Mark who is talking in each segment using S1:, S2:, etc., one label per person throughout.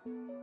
S1: Thank you.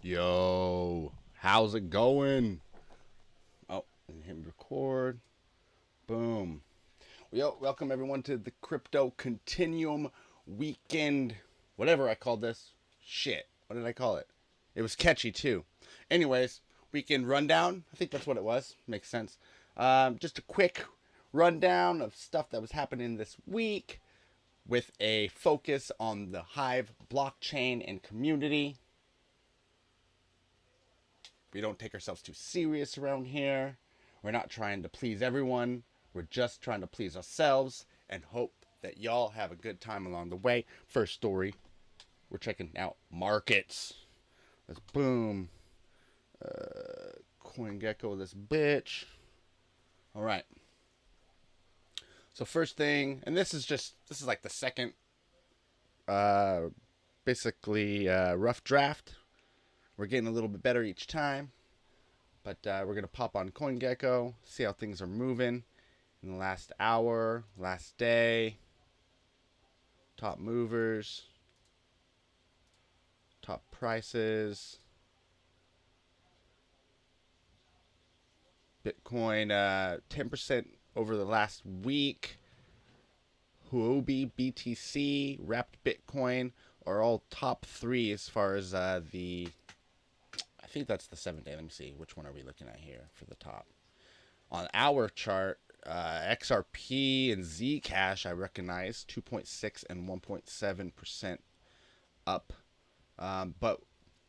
S1: Yo, how's it going? Oh, and hit record. Boom. Yo, welcome everyone to the Crypto Continuum weekend. Whatever I called this. Shit. What did I call it? It was catchy too. Anyways, weekend rundown. I think that's what it was. Makes sense. Just a quick rundown of stuff that was happening this week with a focus on the Hive blockchain and community. We don't take ourselves too serious around here. We're not trying to please everyone. We're just trying to please ourselves and hope that y'all have a good time along the way. First story, we're checking out markets. Let's boom. CoinGecko, this bitch. All right. So first thing, and this is like the second, basically rough draft. We're getting a little bit better each time. But we're going to pop on CoinGecko, see how things are moving in the last hour, last day. Top movers, top prices. Bitcoin 10% over the last week. Huobi, BTC, Wrapped Bitcoin are all top three as far as the... I think that's the 7 day. Let me see. Which one are we looking at here for the top? On our chart, XRP and Zcash, I recognize 2.6 and 1.7% up. But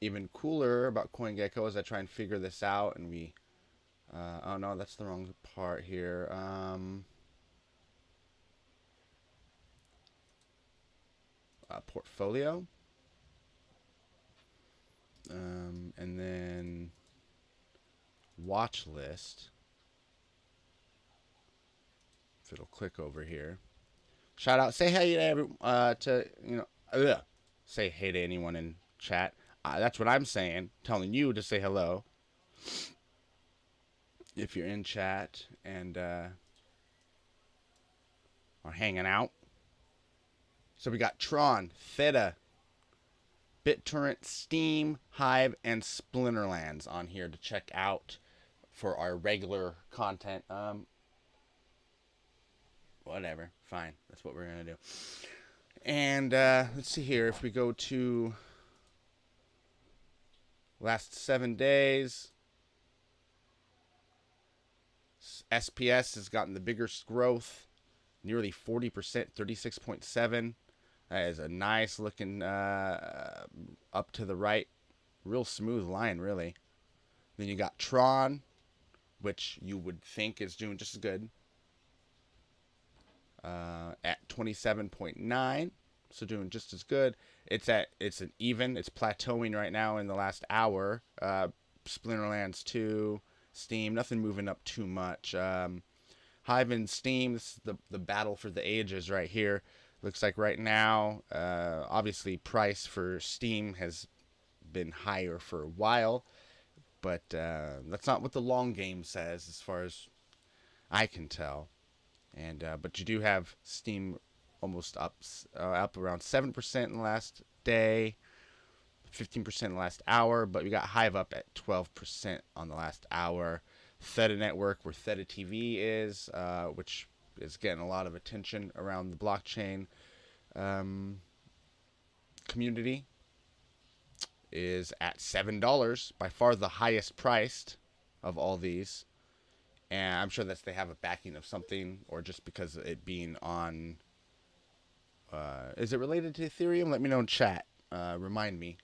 S1: even cooler about CoinGecko as I try and figure this out, and we... oh no, that's the wrong part here. Portfolio. And then watch list. If it'll click over here. Shout out, say hey to say hey to anyone in chat. That's what I'm saying. Telling you to say hello. If you're in chat and are hanging out. So we got Tron, Theta, BitTorrent, Steam, Hive, and Splinterlands on here to check out for our regular content. Whatever. Fine. That's what we're going to do. And let's see here. If we go to last 7 days, SPS has gotten the biggest growth, nearly 40%, 36.7. That is a nice looking up to the right. Real smooth line, really. Then you got Tron, which you would think is doing just as good. At 27.9. So doing just as good. It's an even. It's plateauing right now in the last hour. Splinterlands 2, Steam, nothing moving up too much. Hive and Steam, this is the battle for the ages right here. Looks like right now, obviously price for Steam has been higher for a while, but that's not what the long game says as far as I can tell. And but you do have Steam almost up around 7% in the last day, 15% in the last hour, but we got Hive up at 12% on the last hour. Theta Network, where Theta TV is, which is getting a lot of attention around the blockchain community, is at $7, by far the highest priced of all these. And I'm sure that they have a backing of something, or just because of it being on... is it related to Ethereum? Let me know in chat. Remind me.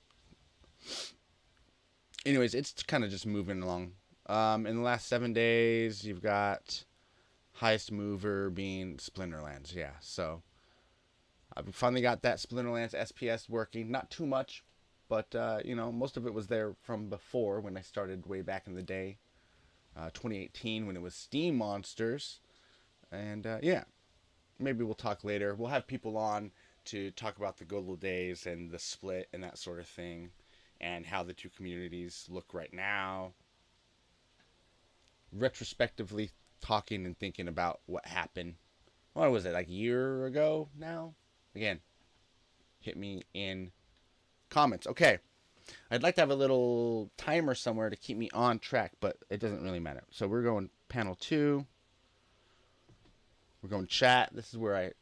S1: Anyways, it's kind of just moving along. In the last 7 days, you've got highest mover being Splinterlands. Yeah, so I've finally got that Splinterlands SPS working. Not too much, but most of it was there from before when I started way back in the day, 2018, when it was Steam Monsters. And yeah, maybe we'll talk later. We'll have people on to talk about the good old days and the split and that sort of thing, and how the two communities look right now. Retrospectively talking and thinking about what happened. What was it, like a year ago now? Again, hit me in comments. Okay, I'd like to have a little timer somewhere to keep me on track, but it doesn't really matter. So we're going panel 2. We're going chat. This is where I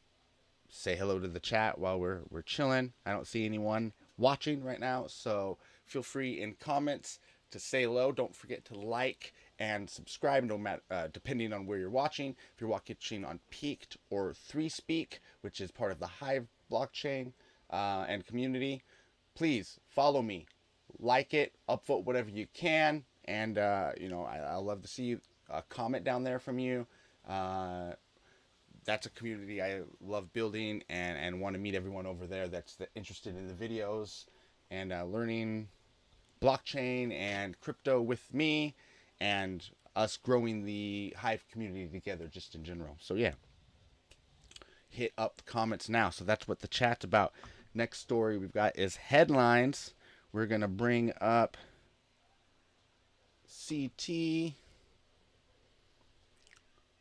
S1: say hello to the chat while we're chilling. I don't see anyone watching right now, so feel free in comments to say hello. Don't forget to like and subscribe, no matter depending on where you're watching. If you're watching on Peaked or 3Speak, which is part of the Hive blockchain and community, please follow me, like it, upvote whatever you can, and I'll love to see a comment down there from you. That's a community I love building, and want to meet everyone over there that's interested in the videos and learning blockchain and crypto with me, and us growing the Hive community together just in general. So yeah, hit up the comments now. So that's what the chat's about. Next story we've got is headlines. We're going to bring up CT.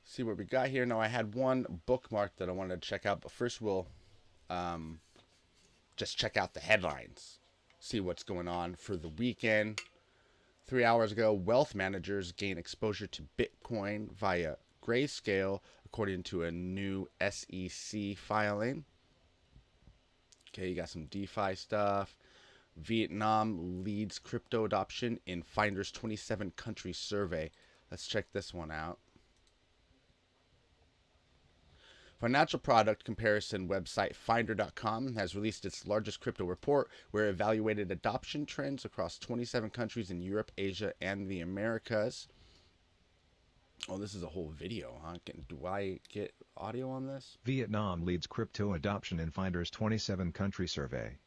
S1: See what we got here. Now, I had one bookmark that I wanted to check out, but first we'll just check out the headlines, see what's going on for the weekend. 3 hours ago, wealth managers gain exposure to Bitcoin via Grayscale, according to a new SEC filing. Okay, you got some DeFi stuff. Vietnam leads crypto adoption in Finder's 27 country survey. Let's check this one out. Financial product comparison website Finder.com has released its largest crypto report, where it evaluated adoption trends across 27 countries in Europe, Asia, and the Americas. Oh, this is a whole video, huh? Do I get audio on this?
S2: Vietnam leads crypto adoption in Finder's 27 country survey.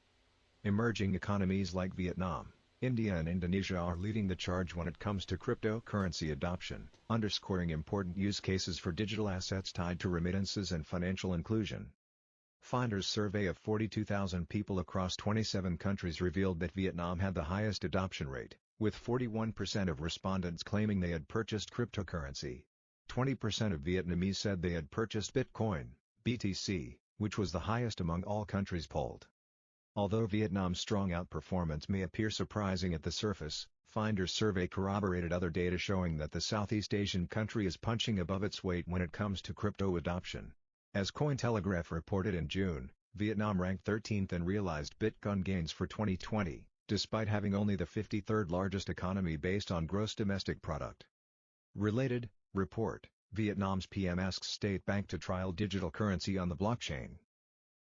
S2: Emerging economies like Vietnam, India and Indonesia are leading the charge when it comes to cryptocurrency adoption, underscoring important use cases for digital assets tied to remittances and financial inclusion. Finder's survey of 42,000 people across 27 countries revealed that Vietnam had the highest adoption rate, with 41% of respondents claiming they had purchased cryptocurrency. 20% of Vietnamese said they had purchased Bitcoin, BTC, which was the highest among all countries polled. Although Vietnam's strong outperformance may appear surprising at the surface, Finder's survey corroborated other data showing that the Southeast Asian country is punching above its weight when it comes to crypto adoption. As Cointelegraph reported in June, Vietnam ranked 13th and realized Bitcoin gains for 2020, despite having only the 53rd largest economy based on gross domestic product. Related, report, Vietnam's PM asks state bank to trial digital currency on the blockchain.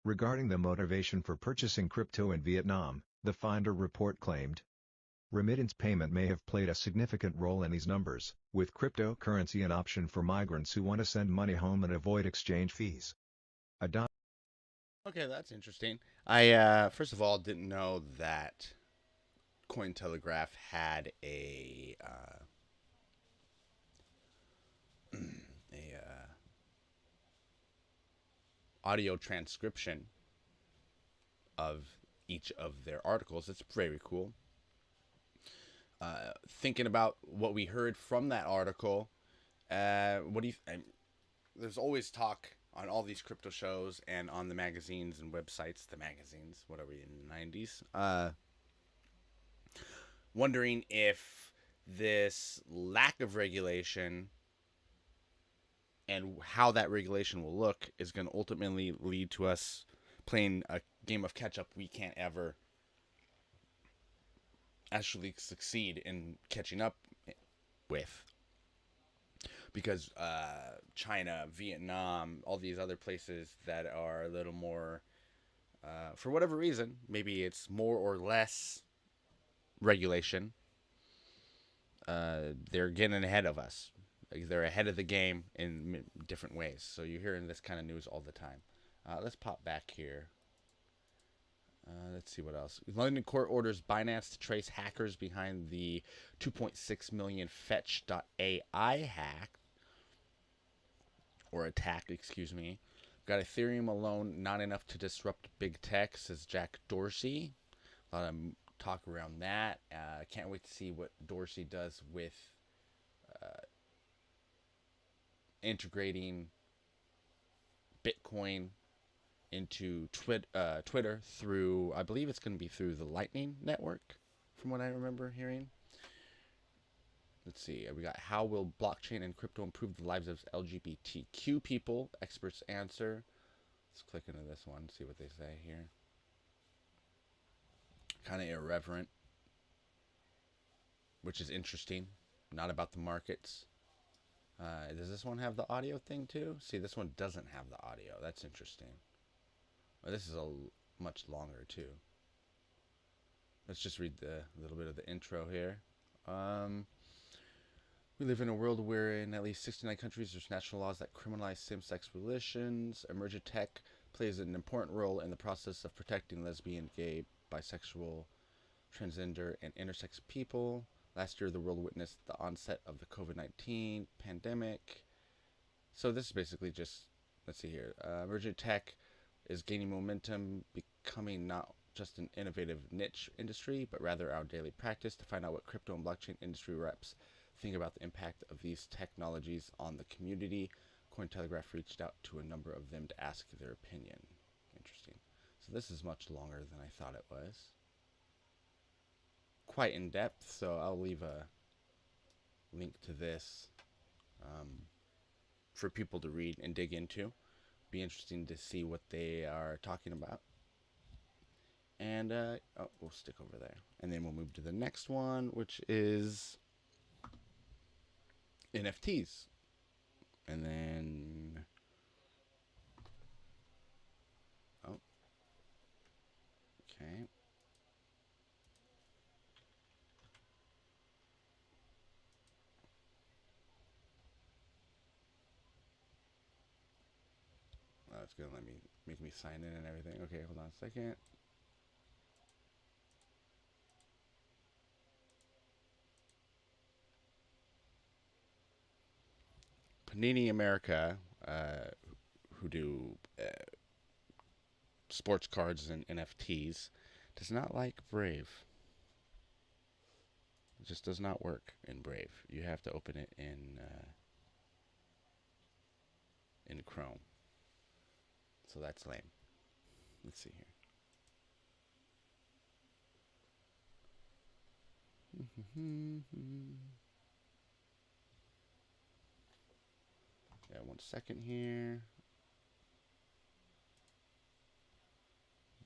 S2: Regarding the motivation for purchasing crypto in Vietnam, the Finder report claimed, remittance payment may have played a significant role in these numbers, with cryptocurrency an option for migrants who want to send money home and avoid exchange fees.
S1: Okay, that's interesting. I first of all didn't know that Cointelegraph had a audio transcription of each of their articles. It's very cool. Thinking about what we heard from that article, what do you? There's always talk on all these crypto shows and on the magazines and websites. The magazines, what are we in the 90s? Wondering if this lack of regulation and how that regulation will look is going to ultimately lead to us playing a game of catch up we can't ever actually succeed in catching up with, because China, Vietnam, all these other places that are a little more, for whatever reason, maybe it's more or less regulation, they're getting ahead of us. They're ahead of the game in different ways. So you're hearing this kind of news all the time. Let's pop back here. Let's see what else. London court orders Binance to trace hackers behind the 2.6 million Fetch.ai hack. Or attack, excuse me. Got Ethereum alone, not enough to disrupt big tech, says Jack Dorsey. A lot of talk around that. Can't wait to see what Dorsey does with integrating Bitcoin into Twitter through, I believe it's going to be through the Lightning Network. from what I remember hearing. Let's see. We got how will blockchain and crypto improve the lives of LGBTQ people? Experts answer. Let's click into this one, see what they say here. Kind of irreverent, which is interesting. Not about the markets. Does this one have the audio thing too? See, this one doesn't have the audio. That's interesting. Well, this is much longer too. Let's just read the little bit of the intro here. We live in a world where in at least 69 countries there's national laws that criminalize same-sex relations. Emergent tech plays an important role in the process of protecting lesbian, gay, bisexual, transgender, and intersex people. Last year, the world witnessed the onset of the COVID-19 pandemic. So this is basically just, let's see here. Emergent tech is gaining momentum, becoming not just an innovative niche industry, but rather our daily practice. To find out what crypto and blockchain industry reps think about the impact of these technologies on the community, Cointelegraph reached out to a number of them to ask their opinion. Interesting. So this is much longer than I thought it was. Quite in depth, so I'll leave a link to this for people to read and dig into. Be interesting to see what they are talking about. And we'll stick over there. And then we'll move to the next one, which is NFTs. And then okay. Oh, it's gonna make me sign in and everything. Okay, hold on a second. Panini America, who do sports cards and NFTs, does not like Brave. It just does not work in Brave. You have to open it in Chrome. So that's lame. Let's see here. Yeah, 1 second here.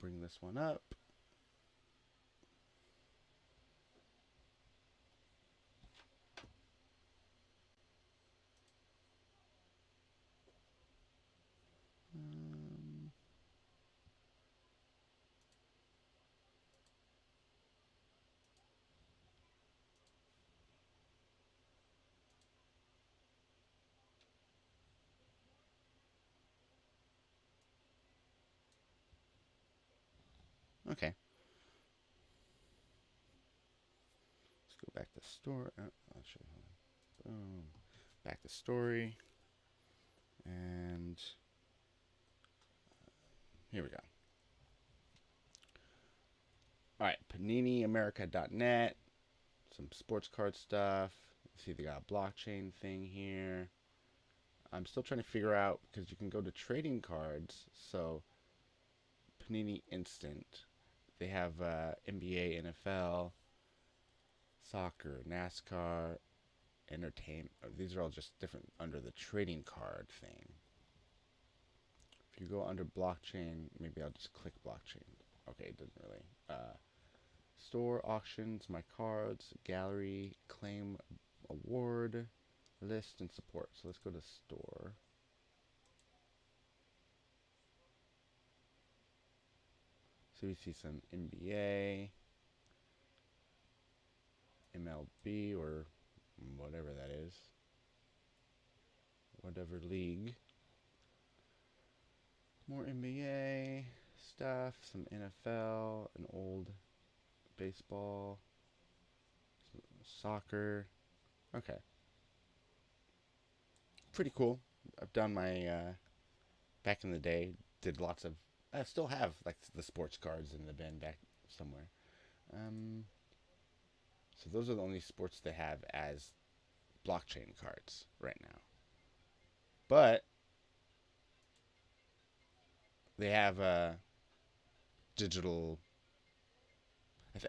S1: Bring this one up. Okay. Let's go back to story. I'll show you. Boom. Back to story. And here we go. All right, PaniniAmerica.net. Some sports card stuff. See, they got a blockchain thing here. I'm still trying to figure out because you can go to trading cards. So Panini Instant. They have NBA, NFL, soccer, NASCAR, entertainment. These are all just different under the trading card thing. If you go under blockchain, maybe I'll just click blockchain. Okay, it doesn't really. Store, auctions, my cards, gallery, claim, award, list, and support. So let's go to store. So we see some NBA, MLB, or whatever that is. Whatever league. More NBA stuff, some NFL, an old baseball, soccer. Okay. Pretty cool. I've done my, back in the day, did lots of, I still have like the sports cards in the bin back somewhere. So those are the only sports they have as blockchain cards right now. But they have digital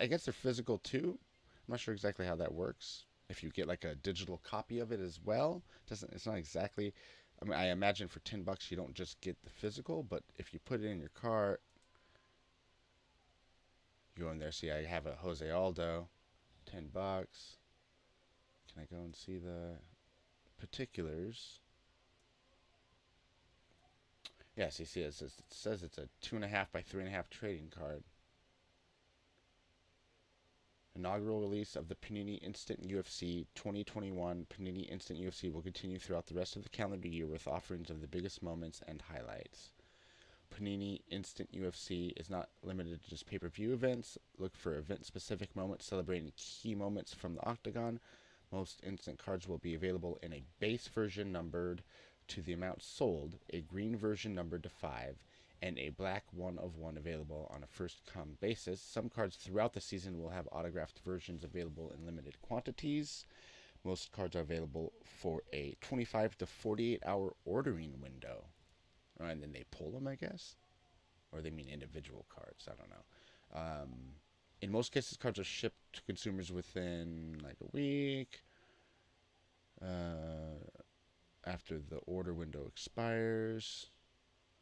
S1: I guess they're physical too. I'm not sure exactly how that works. If you get like a digital copy of it as well, doesn't it's not exactly. I mean, I imagine for $10 you don't just get the physical, but if you put it in your cart, you go in there. See, I have a Jose Aldo, $10. Can I go and see the particulars? Yes, you see, it says it's a 2.5 by 3.5 trading card. Inaugural release of the Panini Instant UFC 2021. Panini Instant UFC will continue throughout the rest of the calendar year with offerings of the biggest moments and highlights. Panini Instant UFC is not limited to just pay-per-view events. Look for event-specific moments celebrating key moments from the Octagon. Most instant cards will be available in a base version numbered to the amount sold, a green version numbered to 5, and a black 1 of 1 available on a first-come basis. Some cards throughout the season will have autographed versions available in limited quantities. Most cards are available for a 25 to 48 hour ordering window. And then they pull them, I guess? Or they mean individual cards. I don't know. In most cases, cards are shipped to consumers within like a week after the order window expires.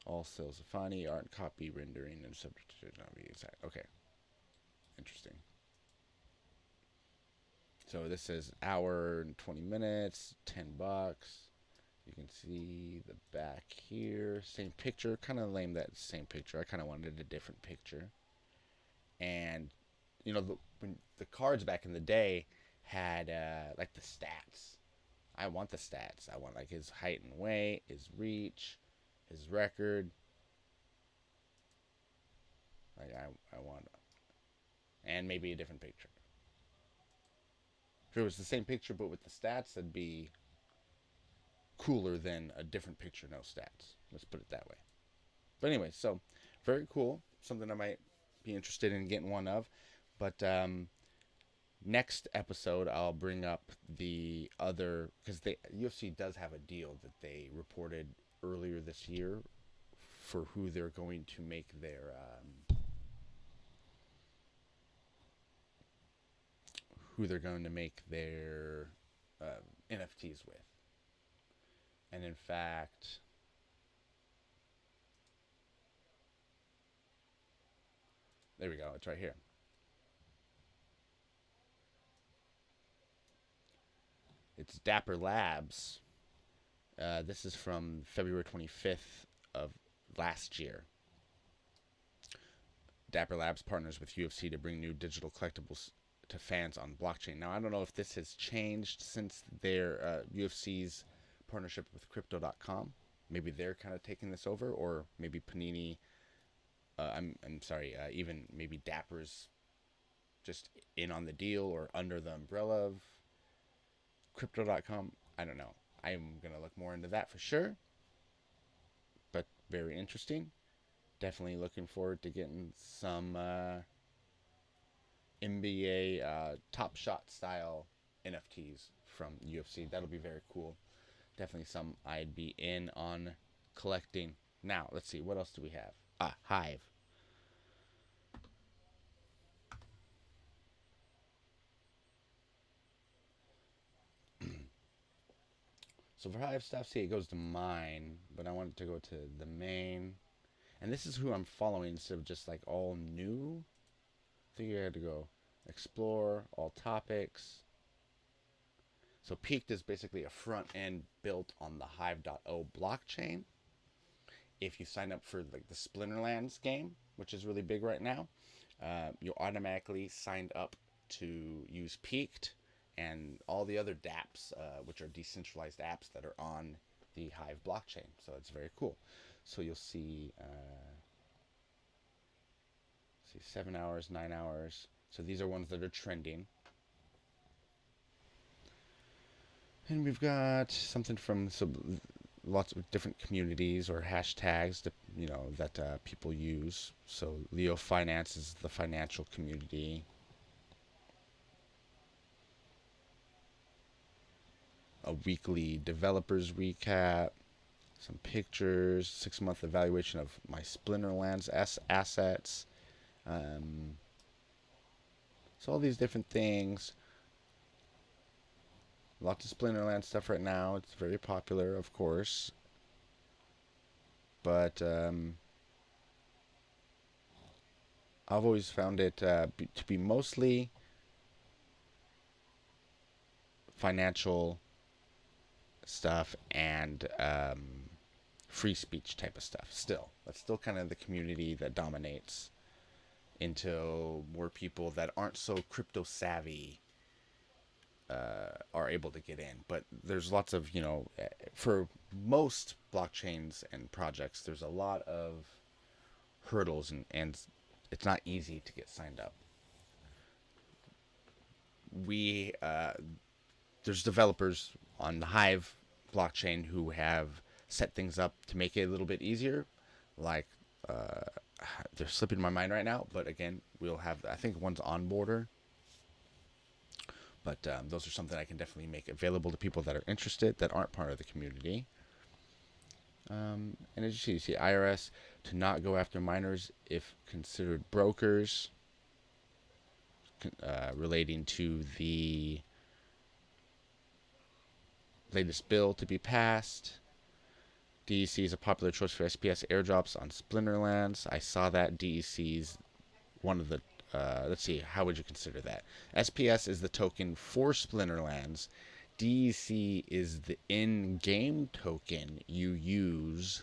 S1: All sales of Fani aren't copy rendering and subject to not be exact. Okay, interesting. So this says hour and 20 minutes, $10. You can see the back here. Same picture. Kind of lame that same picture. I kind of wanted a different picture. And, when the cards back in the day had like the stats. I want the stats. I want like his height and weight, his reach, his record. Like I want, and maybe a different picture. If it was the same picture but with the stats, that'd be cooler than a different picture, no stats. Let's put it that way. But anyway, so very cool. Something I might be interested in getting one of. But next episode, I'll bring up the other because the UFC does have a deal that they reported earlier this year for who they're going to make their NFTs with. And in fact, there we go. It's right here. It's Dapper Labs. This is from February 25th of last year. Dapper Labs partners with UFC to bring new digital collectibles to fans on blockchain. Now, I don't know if this has changed since their UFC's partnership with Crypto.com. Maybe they're kind of taking this over, or maybe Panini. I'm sorry. Even maybe Dapper's just in on the deal or under the umbrella of Crypto.com. I don't know. I'm gonna look more into that for sure. But very interesting. Definitely looking forward to getting some NBA Top Shot style NFTs from UFC. That'll be very cool. Definitely some I'd be in on collecting. Now, let's see. What else do we have? Hive. So for Hive stuff, see, it goes to mine, but I wanted to go to the main. And this is who I'm following instead of just like all new. I think I had to go explore, all topics. So Peaked is basically a front end built on the Hive.o blockchain. If you sign up for like the Splinterlands game, which is really big right now, you're automatically signed up to use Peaked and all the other dApps, which are decentralized apps that are on the Hive blockchain. So it's very cool. So you'll see 7 hours, 9 hours. So these are ones that are trending. And we've got something from lots of different communities or hashtags that people use. So Leo Finance is the financial community. A weekly developers recap, some pictures, 6-month evaluation of my Splinterlands assets. So all these different things. Lots of Splinterland stuff right now. It's very popular, of course. But I've always found it to be mostly financial stuff and free speech type of stuff. Still, that's still kind of the community that dominates until more people that aren't so crypto savvy are able to get in. But there's lots of, for most blockchains and projects, there's a lot of hurdles, and it's not easy to get signed up. We There's developers on the Hive blockchain who have set things up to make it a little bit easier. Like they're slipping my mind right now, but again, we'll have, I think one's on border. But those are something I can definitely make available to people that are interested that aren't part of the community. And as you see, IRS to not go after miners if considered brokers, relating to the latest bill to be passed. DEC is a popular choice for SPS airdrops on Splinterlands. I saw that DEC's one of the. Let's see, how would you consider that? SPS is the token for Splinterlands. DEC is the in-game token you use,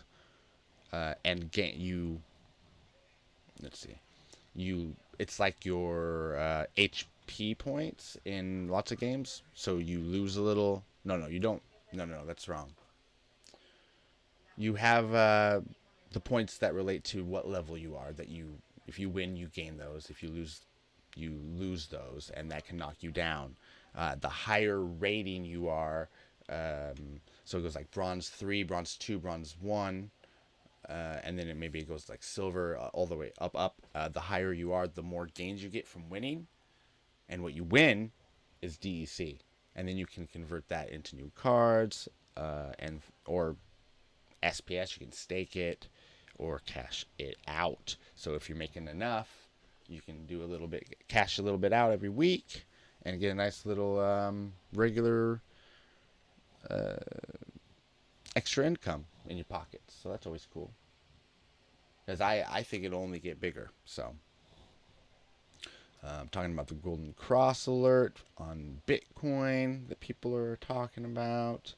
S1: and get you. Let's see, you. It's like your HP points in lots of games. So you lose a little. No, you don't. No, that's wrong. You have the points that relate to what level you are. That you, if you win, you gain those. If you lose those, and that can knock you down. The higher rating you are, so it goes like bronze 3, bronze 2, bronze 1, and then it goes like silver all the way up. The higher you are, the more gains you get from winning, and what you win is DEC, and then you can convert that into new cards, and or SPS. You can stake it or cash it out. So if you're making enough, you can do a little bit, cash a little bit out every week, and get a nice little regular extra income in your pockets. So that's always cool. Because I think it'll only get bigger. So I'm talking about the Golden Cross alert on Bitcoin that people are talking about.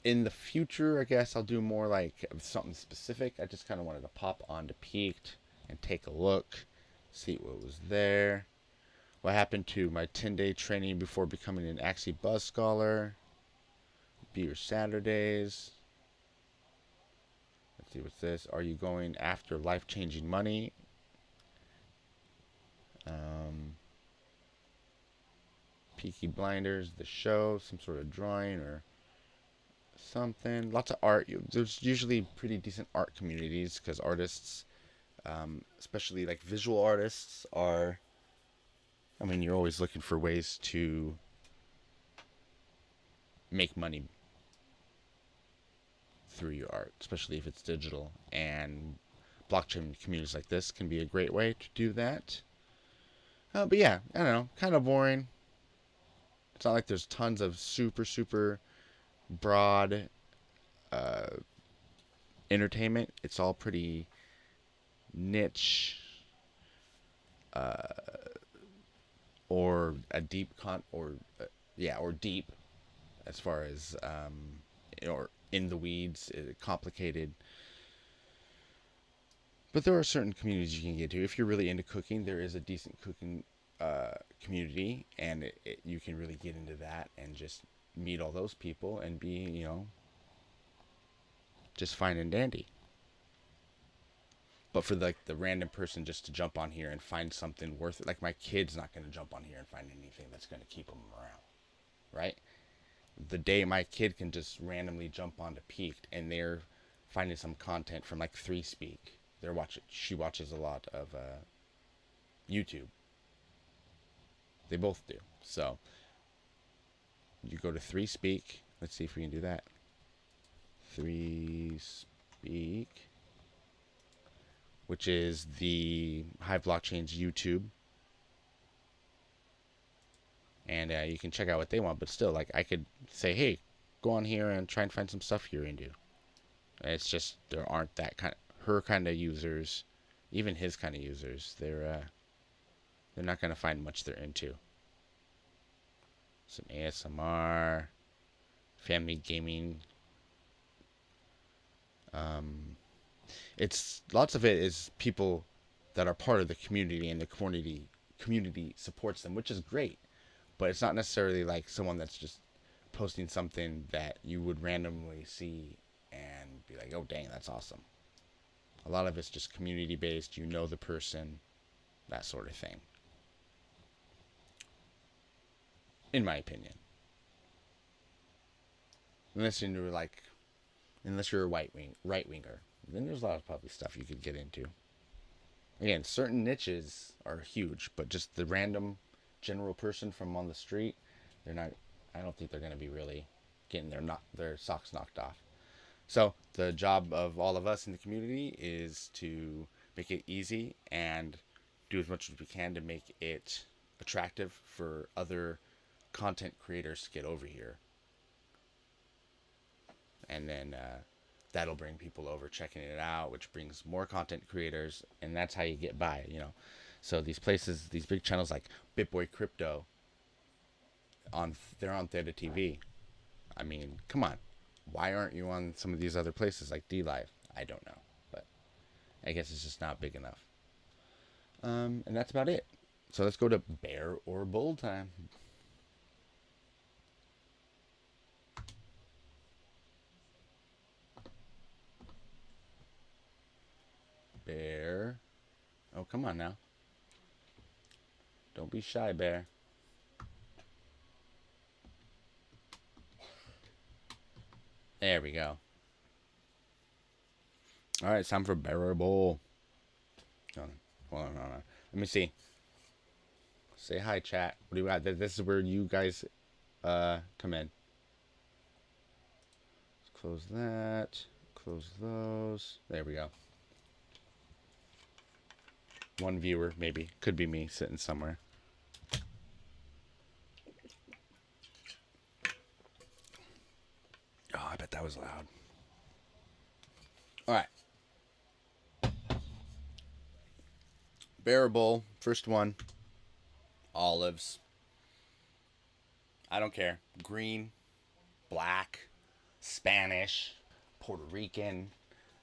S1: In the future, I guess I'll do more like something specific. I just kind of wanted to pop onto Peaked and take a look, see what was there. What happened to my 10-day training before becoming an Axie Buzz Scholar? Be your Saturdays. Let's see what's this. Are you going after life-changing money? Peaky Blinders, the show, some sort of drawing or something. Lots of art. There's usually pretty decent art communities because artists, especially like visual artists, are. I mean, you're always looking for ways to make money through your art, especially if it's digital. And blockchain communities like this can be a great way to do that. But yeah, I don't know, kind of boring. It's not like there's tons of super broad entertainment. It's all pretty niche, or a deep or deep as far as or in the weeds, complicated. But there are certain communities you can get to. If you're really into cooking, there is a decent cooking community, and you can really get into that and just meet all those people and be, just fine and dandy. But for the random person just to jump on here and find something worth it, like my kid's not going to jump on here and find anything that's going to keep him around, right? The day my kid can just randomly jump onto Peaked and they're finding some content from like Three Speak. She watches a lot of YouTube. They both do. So you go to Three Speak. Let's see if we can do that. Three Speak, which is the Hive Blockchain's YouTube. and you can check out what they want. But still, like I could say, hey, go on here and try and find some stuff you're into. It's just there aren't that kind of her kind of users, even his kind of users. They're not gonna find much they're into. Some ASMR, family gaming. Um, it's lots of it is people that are part of the community, and the community supports them, which is great. But it's not necessarily like someone that's just posting something that you would randomly see and be like, oh dang, that's awesome. A lot of it's just community based. You know the person, that sort of thing. In my opinion, unless you're like, unless you're a right winger, then there's a lot of probably stuff you could get into. Again, certain niches are huge, but just the random general person from on the street, they're not. I don't think they're going to be really getting their socks knocked off. So the job of all of us in the community is to make it easy and do as much as we can to make it attractive for other content creators to get over here, and then that'll bring people over checking it out, which brings more content creators, and that's how you get by, you know. So these places, these big channels like BitBoy Crypto, they're on Theta TV. I mean, come on, why aren't you on some of these other places like D Live? I don't know, but I guess it's just not big enough. And that's about it. So let's go to bear or bull time. Bear. Oh, come on now. Don't be shy, bear. There we go. All right, it's time for bear or bull. Hold on, hold on. Let me see. Say hi, chat. What do you got? This is where you guys come in. Let's close that. Close those. There we go. One viewer, maybe. Could be me sitting somewhere. Oh, I bet that was loud. All right. Bearable. First one. Olives. I don't care. Green, black, Spanish, Puerto Rican.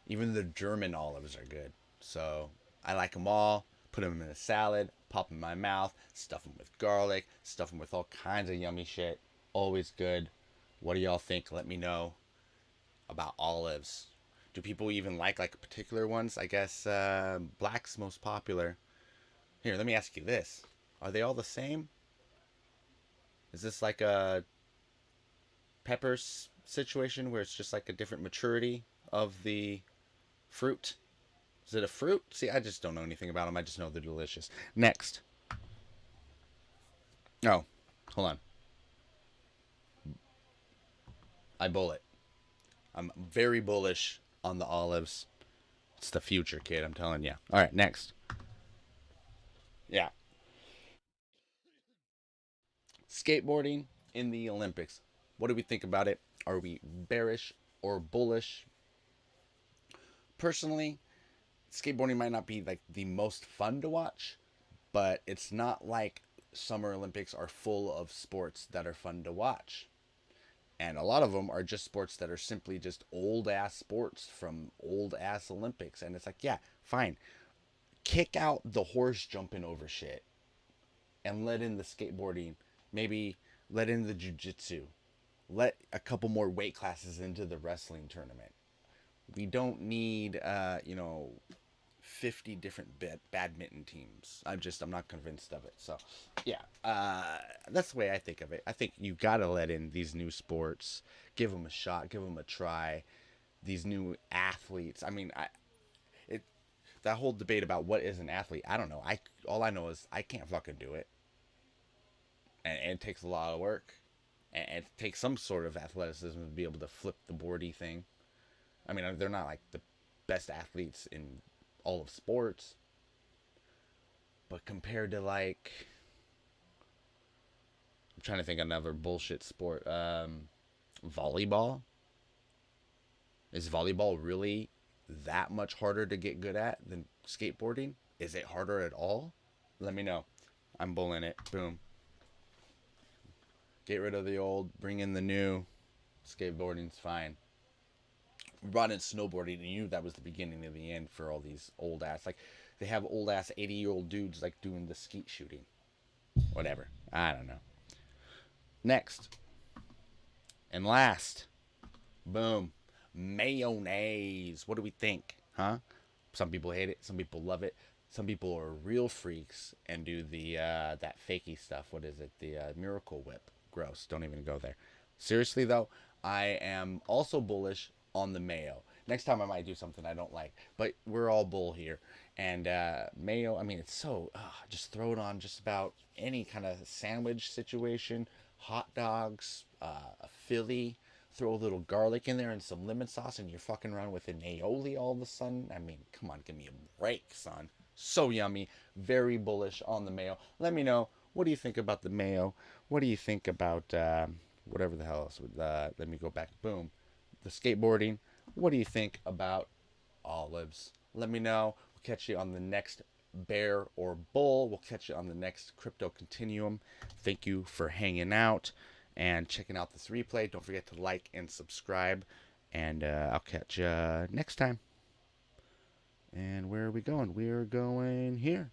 S1: Even the German olives are good. So I like them all. Put them in a salad, pop them in my mouth, stuff them with garlic, stuff them with all kinds of yummy shit. Always good. What do y'all think? Let me know about olives. Do people even like particular ones? I guess black's most popular. Here, let me ask you this: are they all the same? Is this like a peppers situation where it's just like a different maturity of the fruit? Is it a fruit? See, I just don't know anything about them. I just know they're delicious. Next. Oh, hold on. I bull it. I'm very bullish on the olives. It's the future, kid. I'm telling you. All right, next. Yeah. Skateboarding in the Olympics. What do we think about it? Are we bearish or bullish? Personally, skateboarding might not be like the most fun to watch, but it's not like Summer Olympics are full of sports that are fun to watch. And a lot of them are just sports that are simply just old ass sports from old ass Olympics. And it's like, yeah, fine. Kick out the horse jumping over shit and let in the skateboarding. Maybe let in the jujitsu. Let a couple more weight classes into the wrestling tournament. We don't need, 50 different badminton teams. I'm not convinced of it. So, yeah, that's the way I think of it. I think you gotta let in these new sports, give them a shot, give them a try. These new athletes. I mean, it that whole debate about what is an athlete. I don't know. I all I know is I can't fucking do it, and it takes a lot of work, and it takes some sort of athleticism to be able to flip the boardy thing. I mean, they're not like the best athletes in all of sports, but compared to like I'm trying to think of another bullshit sport. Volleyball. Is volleyball really that much harder to get good at than skateboarding? Is it harder at all? Let me know. I'm bulling it. Boom. Get rid of the old, bring in the new. Skateboarding's fine. We brought in snowboarding, and you knew that was the beginning of the end for all these old ass. Like, they have old ass 80-year-old dudes like doing the skeet shooting. Whatever. I don't know. Next and last, boom, mayonnaise. What do we think? Huh? Some people hate it. Some people love it. Some people are real freaks and do the that fakey stuff. What is it? The Miracle Whip. Gross. Don't even go there. Seriously though, I am also bullish on the mayo. Next time I might do something I don't like, but we're all bull here. And mayo, I mean, it's so just throw it on just about any kind of sandwich situation, hot dogs, a Philly. Throw a little garlic in there and some lemon sauce, and you're fucking around with an aioli all of a sudden. I mean, come on, give me a break, son. So yummy. Very bullish on the mayo. Let me know. What do you think about the mayo? What do you think about whatever the hell else? Let me go back. Boom. The skateboarding. What do you think about olives? Let me know. We'll catch you on the next bear or bull. We'll catch you on the next crypto continuum. Thank you for hanging out and checking out this replay. Don't forget to like and subscribe. And I'll catch you next time. And where are we going? We're going here.